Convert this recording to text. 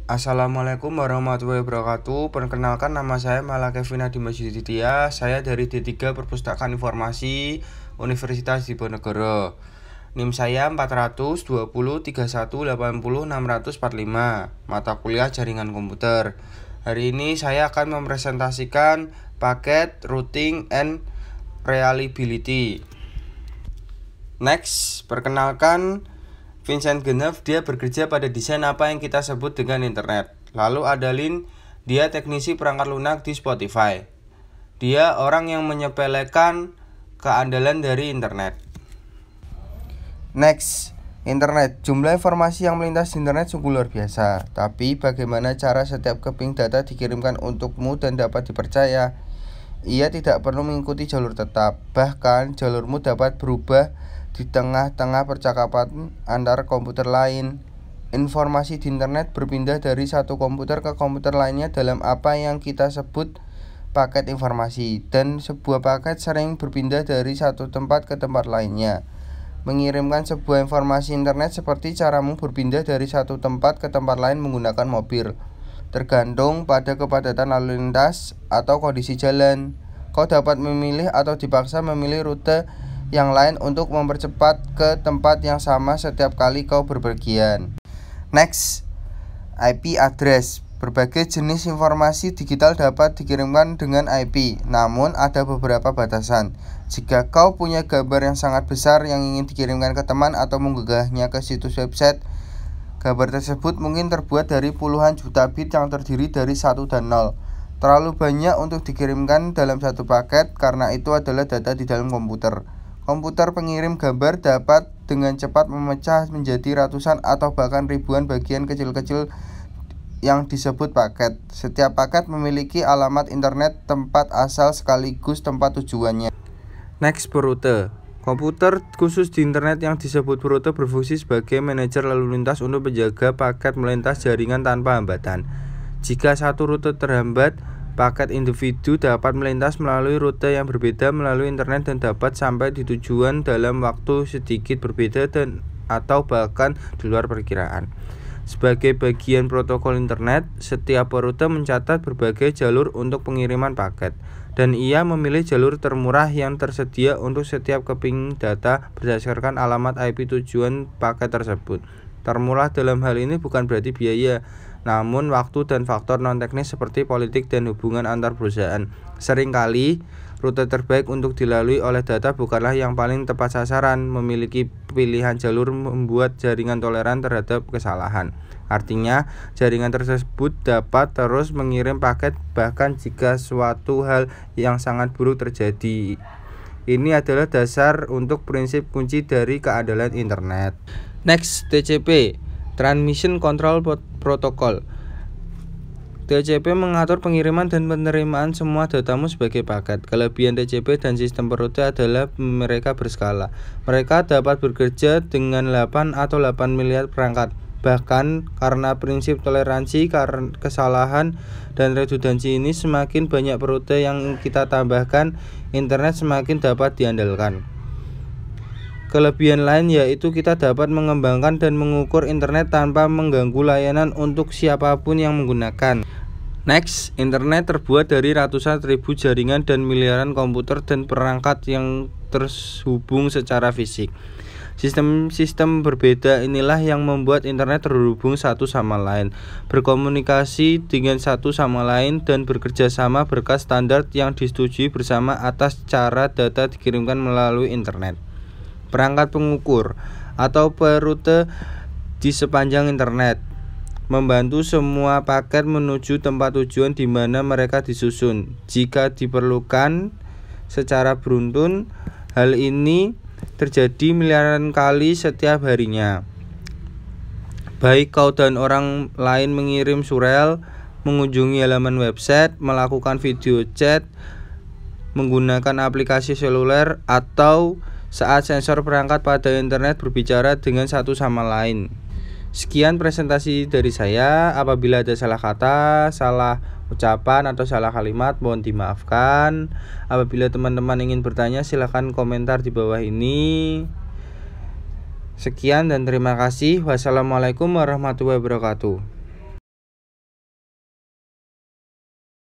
Assalamualaikum warahmatullahi wabarakatuh. Perkenalkan, nama saya Malah Kevin Adi Majiditya. Saya dari D3 Perpustakaan Informasi Universitas Diponegoro. NIM saya 420 31 80 60 645. Mata kuliah Jaringan Komputer. Hari ini saya akan mempresentasikan paket Routing and Reliability. Next, perkenalkan Vincent Genef, dia bekerja pada desain apa yang kita sebut dengan internet. Lalu ada Lin, dia teknisi perangkat lunak di Spotify. Dia orang yang menyepelekan keandalan dari internet. Next, internet. Jumlah informasi yang melintas di internet sungguh luar biasa. Tapi bagaimana cara setiap keping data dikirimkan untukmu dan dapat dipercaya? Ia tidak perlu mengikuti jalur tetap. Bahkan jalurmu dapat berubah di tengah-tengah percakapan antar komputer lain. Informasi di internet berpindah dari satu komputer ke komputer lainnya dalam apa yang kita sebut paket informasi. Dan sebuah paket sering berpindah dari satu tempat ke tempat lainnya. Mengirimkan sebuah informasi internet seperti caramu berpindah dari satu tempat ke tempat lain menggunakan mobil. Tergantung pada kepadatan lalu lintas atau kondisi jalan. Kau dapat memilih atau dipaksa memilih rute yang lain untuk mempercepat ke tempat yang sama setiap kali kau berpergian. Next, IP address. Berbagai jenis informasi digital dapat dikirimkan dengan IP, namun ada beberapa batasan. Jika kau punya gambar yang sangat besar yang ingin dikirimkan ke teman atau mengunggahnya ke situs website, gambar tersebut mungkin terbuat dari puluhan juta bit yang terdiri dari 1 dan 0. Terlalu banyak untuk dikirimkan dalam satu paket karena itu adalah data di dalam komputer. Komputer pengirim gambar dapat dengan cepat memecah menjadi ratusan atau bahkan ribuan bagian kecil-kecil yang disebut paket. Setiap paket memiliki alamat internet, tempat asal sekaligus tempat tujuannya. Next, berrute. Komputer khusus di internet yang disebut berrute berfungsi sebagai manajer lalu lintas untuk menjaga paket melintas jaringan tanpa hambatan. Jika satu rute terhambat, paket individu dapat melintas melalui rute yang berbeda melalui internet dan dapat sampai di tujuan dalam waktu sedikit berbeda dan atau bahkan di luar perkiraan. Sebagai bagian protokol internet, setiap rute mencatat berbagai jalur untuk pengiriman paket, dan ia memilih jalur termurah yang tersedia untuk setiap keping data berdasarkan alamat IP tujuan paket tersebut. Termurah dalam hal ini bukan berarti biaya, namun waktu dan faktor non-teknis seperti politik dan hubungan antar perusahaan. Seringkali, rute terbaik untuk dilalui oleh data bukanlah yang paling tepat sasaran. Memiliki pilihan jalur membuat jaringan toleran terhadap kesalahan. Artinya, jaringan tersebut dapat terus mengirim paket bahkan jika suatu hal yang sangat buruk terjadi. Ini adalah dasar untuk prinsip kunci dari keandalan internet. Next, TCP, Transmission Control Protocol. TCP mengatur pengiriman dan penerimaan semua datamu sebagai paket. Kelebihan TCP dan sistem berrute adalah mereka berskala. Mereka dapat bekerja dengan 8 atau 8 miliar perangkat. Bahkan karena prinsip toleransi, kesalahan, dan redundansi ini, semakin banyak rute yang kita tambahkan, internet semakin dapat diandalkan. Kelebihan lain yaitu kita dapat mengembangkan dan mengukur internet tanpa mengganggu layanan untuk siapapun yang menggunakan. Next, internet terbuat dari ratusan ribu jaringan dan miliaran komputer dan perangkat yang terhubung secara fisik. Sistem-sistem berbeda inilah yang membuat internet terhubung satu sama lain, berkomunikasi dengan satu sama lain, dan bekerja sama berkat standar yang disetujui bersama atas cara data dikirimkan melalui internet. Perangkat pengukur atau perrute di sepanjang internet membantu semua paket menuju tempat tujuan di mana mereka disusun. Jika diperlukan secara beruntun, hal ini terjadi miliaran kali setiap harinya. Baik kau dan orang lain mengirim surel, mengunjungi halaman website, melakukan video chat, menggunakan aplikasi seluler, atau saat sensor perangkat pada internet berbicara dengan satu sama lain. Sekian presentasi dari saya. Apabila ada salah kata, salah ucapan, atau salah kalimat, mohon dimaafkan. Apabila teman-teman ingin bertanya, silahkan komentar di bawah ini. Sekian dan terima kasih. Wassalamualaikum warahmatullahi wabarakatuh.